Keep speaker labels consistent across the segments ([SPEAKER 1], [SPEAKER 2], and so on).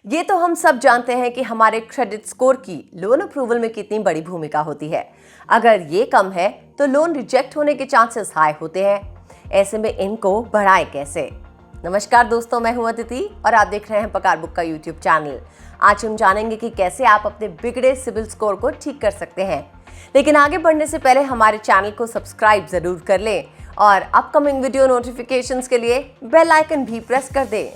[SPEAKER 1] ये तो हम सब जानते हैं कि हमारे क्रेडिट स्कोर की लोन अप्रूवल में कितनी बड़ी भूमिका होती है। अगर ये कम है तो लोन रिजेक्ट होने के चांसेस हाई होते हैं। ऐसे में इनको बढ़ाएं कैसे? नमस्कार दोस्तों, मैं हूं अदिति और आप देख रहे हैं पकार बुक का यूट्यूब चैनल। आज हम जानेंगे कि कैसे आप अपने बिगड़े सिबिल स्कोर को ठीक कर सकते हैं। लेकिन आगे बढ़ने से पहले हमारे चैनल को सब्सक्राइब जरूर कर लें और अपकमिंग वीडियो नोटिफिकेशंस के लिए बेल आइकन भी प्रेस कर दें।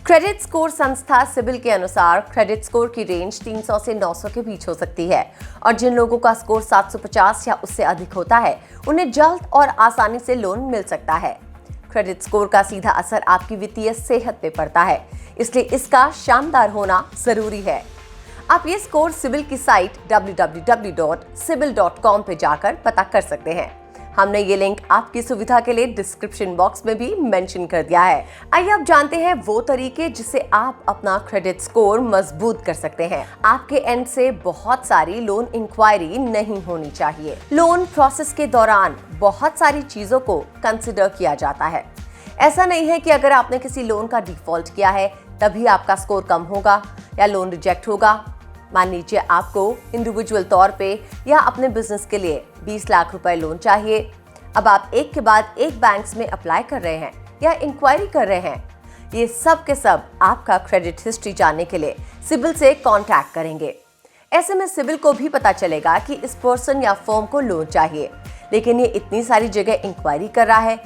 [SPEAKER 1] क्रेडिट स्कोर संस्था सिबिल के अनुसार क्रेडिट स्कोर की रेंज 300 से 900 के बीच हो सकती है और जिन लोगों का स्कोर 750 या उससे अधिक होता है उन्हें जल्द और आसानी से लोन मिल सकता है। क्रेडिट स्कोर का सीधा असर आपकी वित्तीय सेहत पे पड़ता है, इसलिए इसका शानदार होना जरूरी है। आप ये स्कोर सिबिल की साइट www.sibil.com पे जाकर पता कर सकते हैं। हमने ये लिंक आपकी सुविधा के लिए डिस्क्रिप्शन बॉक्स में भी मेंशन कर दिया है। आइए अब जानते हैं वो तरीके जिससे आप अपना क्रेडिट स्कोर मजबूत कर सकते हैं। आपके एंड से बहुत सारी लोन इंक्वायरी नहीं होनी चाहिए। लोन प्रोसेस के दौरान बहुत सारी चीजों को कंसिडर किया जाता है। ऐसा नहीं है कि अगर आपने किसी लोन का डिफॉल्ट किया है तभी आपका स्कोर कम होगा या लोन रिजेक्ट होगा। मान लीजिए आपको इंडिविजुअल तौर पे या अपने बिजनेस के लिए 20 लाख रुपए लोन चाहिए। अब आप एक के बाद एक बैंक्स में अप्लाई कर रहे हैं या इंक्वायरी कर रहे हैं। ये सब के सब आपका क्रेडिट हिस्ट्री जानने के लिए सिबिल से कांटेक्ट करेंगे। ऐसे में सिबिल को भी पता चलेगा कि इस पर्सन या फर्म को लोन चाहिए, लेकिन ये इतनी सारी जगह इंक्वायरी कर रहा है।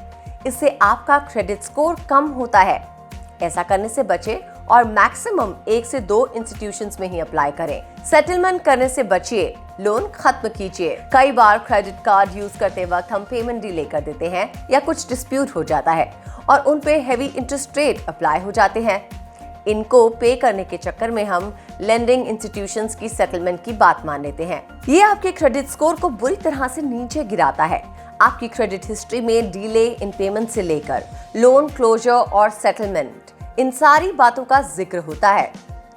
[SPEAKER 1] इससे आपका क्रेडिट स्कोर कम होता है। ऐसा करने से बचें और मैक्सिमम 1 से 2 इंस्टीट्यूशंस में ही अप्लाई करें। सेटलमेंट करने से बचिए, लोन खत्म कीजिए। कई बार क्रेडिट कार्ड यूज करते वक्त हम पेमेंट डिले कर देते हैं या कुछ डिस्प्यूट हो जाता है और उन पे हेवी इंटरेस्ट रेट अप्लाई हो जाते हैं। इनको पे करने के चक्कर में हम लेंडिंग इंस्टीट्यूशंस की सेटलमेंट की बात मान लेते हैं। ये आपके क्रेडिट स्कोर को बुरी तरह से नीचे गिराता है। आपकी क्रेडिट हिस्ट्री में डिले इन पेमेंट से लेकर लोन क्लोजर और सेटलमेंट, इन सारी बातों का जिक्र होता है।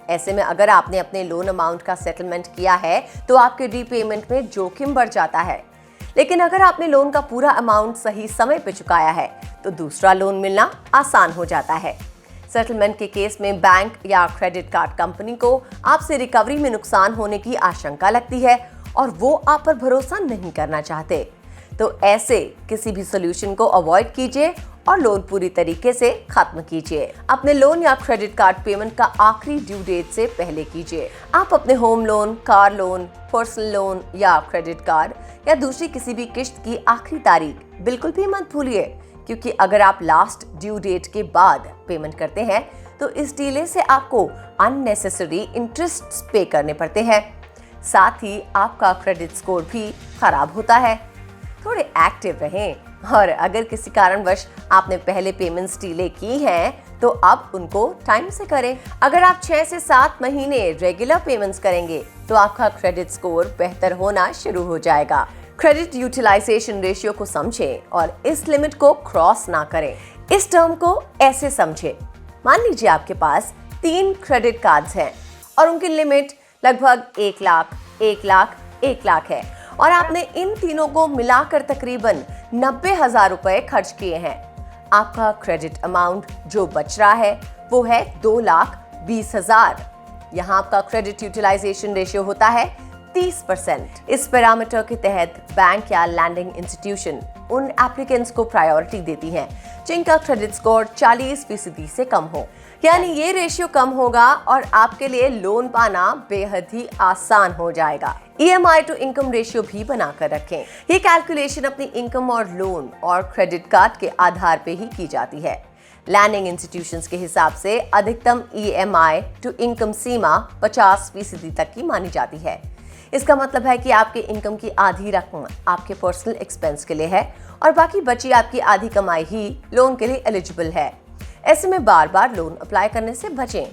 [SPEAKER 1] ऐसे में अगर आपने अपने लोन अमाउंट का सेटलमेंट किया है तो आपके रीपेमेंट में जोखिम बढ़ जाता है। लेकिन अगर आपने लोन का पूरा अमाउंट सही समय पे चुकाया है तो दूसरा लोन मिलना आसान हो जाता है। सेटलमेंट के केस में बैंक या क्रेडिट कार्ड कंपनी को आपसे रिकवरी में नुकसान होने की आशंका लगती है और वो आप पर भरोसा नहीं करना चाहते। तो ऐसे किसी भी सॉल्यूशन को अवॉइड कीजिए और लोन पूरी तरीके से खत्म कीजिए। अपने लोन या क्रेडिट कार्ड पेमेंट का आखिरी ड्यू डेट से पहले कीजिए। आप अपने home loan, car loan, personal loan या क्रेडिट कार्ड या दूसरी किसी भी किश्त की आखिरी तारीख बिल्कुल भी मत भूलिए, क्योंकि अगर आप लास्ट ड्यू डेट के बाद पेमेंट करते हैं तो इस डिले से आपको अननेसेसरी इंटरेस्ट पे करने पड़ते हैं। साथ ही आपका क्रेडिट स्कोर भी खराब होता है। थोड़े एक्टिव रहें और अगर किसी कारणवश आपने पहले पेमेंट्स डिले की हैं तो अब उनको टाइम से करें। अगर आप 6 से 7 महीने रेगुलर पेमेंट्स करेंगे तो आपका क्रेडिट स्कोर बेहतर होना शुरू हो जाएगा। क्रेडिट यूटिलाइजेशन रेशियो को समझें और इस लिमिट को क्रॉस ना करें। इस टर्म को ऐसे समझें, मान लीजिए आपके पास 3 क्रेडिट कार्ड्स हैं और उनकी लिमिट लगभग 1 लाख, 1 लाख, 1 लाख है और आपने इन तीनों को मिलाकर तकरीबन 90,000 रुपए खर्च किए हैं। आपका क्रेडिट अमाउंट जो बच रहा है वो है 2,20,000। यहाँ आपका क्रेडिट यूटिलाइजेशन रेशियो होता है 30%। इस पैरामीटर के तहत बैंक या लैंडिंग इंस्टीट्यूशन उन एप्लीकेंट्स को प्रायोरिटी देती हैं जिनका क्रेडिट स्कोर 40% से कम हो। यानी ये रेशियो कम होगा और आपके लिए लोन पाना बेहद ही आसान हो जाएगा। EMI टू इनकम रेशियो भी बनाकर रखें। ये कैलकुलेशन अपनी इनकम और लोन और क्रेडिट कार्ड के आधार पे ही की जाती है। लैंडिंग इंस्टीट्यूशंस के हिसाब से अधिकतम EMI टू इनकम सीमा 50% तक की मानी जाती है। इसका मतलब है कि आपके इनकम की आधी रकम आपके पर्सनल एक्सपेंस के लिए है और बाकी बची आपकी आधी कमाई ही लोन के लिए एलिजिबल है। ऐसे में बार बार लोन अप्लाई करने से बचें।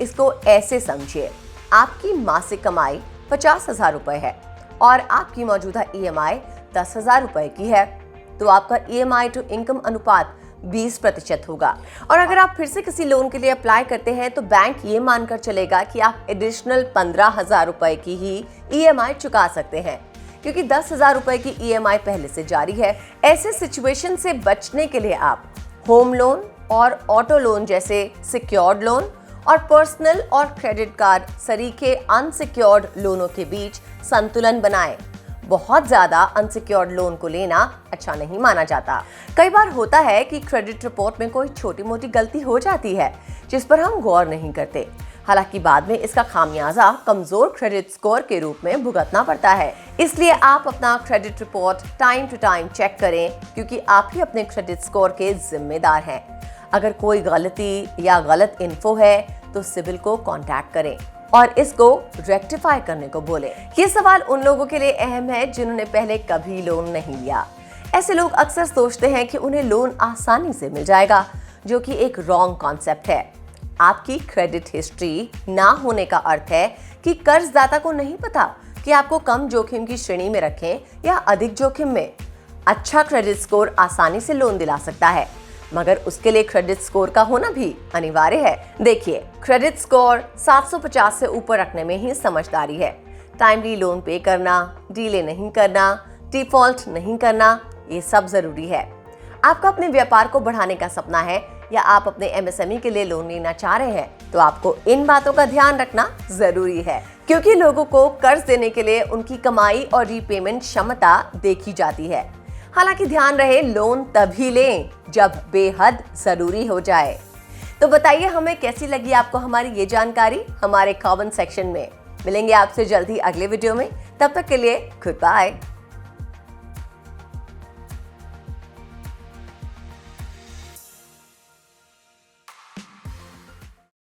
[SPEAKER 1] इसको ऐसे समझिए, आपकी मासिक कमाई 50,000 रुपए है और आपकी मौजूदा EMI 10,000 रुपए की है, तो आपका EMI टू इनकम अनुपात 20% होगा। और अगर आप फिर से किसी लोन के लिए अप्लाई करते हैं तो बैंक ये मानकर चलेगा कि आप एडिशनल 15,000 रुपए की ही EMI चुका सकते हैं, क्योंकि 10,000 रुपए की EMI पहले से जारी है। ऐसे सिचुएशन से बचने के लिए आप होम लोन और ऑटो लोन जैसे सिक्योर्ड लोन और पर्सनल और क्रेडिट कार्ड सरीखे अनसिक्योर्ड लोनों के बीच संतुलन बनाएं। बहुत ज्यादा अनसिक्योर्ड लोन को लेना अच्छा नहीं माना जाता। कई बार होता है कि क्रेडिट रिपोर्ट में कोई छोटी मोटी गलती हो जाती है जिस पर हम गौर नहीं करते। हालांकि बाद में इसका खामियाजा कमजोर क्रेडिट स्कोर के रूप में भुगतना पड़ता है। इसलिए आप अपना credit report time to time check करें, क्योंकि आप ही अपने क्रेडिट स्कोर के जिम्मेदार हैं। अगर कोई गलती या गलत इन्फो है तो सिविल को कांटेक्ट करें और इसको रेक्टिफाई करने को बोले। ये सवाल उन लोगों के लिए अहम है जिन्होंने पहले कभी लोन नहीं लिया। ऐसे लोग अक्सर सोचते हैं कि उन्हें लोन आसानी से मिल जाएगा, जो कि एक रॉन्ग कॉन्सेप्ट है। आपकी क्रेडिट हिस्ट्री ना होने का अर्थ है कि कर्जदाता को नहीं पता कि आपको कम जोखिम की श्रेणी में रखें या अधिक जोखिम में। अच्छा क्रेडिट स्कोर आसानी से लोन दिला सकता है, मगर उसके लिए क्रेडिट स्कोर का होना भी अनिवार्य है। देखिए, क्रेडिट स्कोर 750 से ऊपर रखने में ही समझदारी है। टाइमली लोन पे करना, डिले नहीं करना, डिफॉल्ट नहीं करना, ये सब जरूरी है। आपका अपने व्यापार को बढ़ाने का सपना है या आप अपने एमएसएमई के लिए लोन लेना चाह रहे हैं, तो आपको इन बातों का ध्यान रखना जरूरी है, क्योंकि लोगों को कर्ज देने के लिए उनकी कमाई और रीपेमेंट क्षमता देखी जाती है। हालांकि ध्यान रहे, लोन तभी लें जब बेहद जरूरी हो जाए। तो बताइए हमें कैसी लगी आपको हमारी ये जानकारी हमारे कमेंट सेक्शन में। मिलेंगे आपसे जल्दी अगले वीडियो में, तब तक के लिए गुड बाय।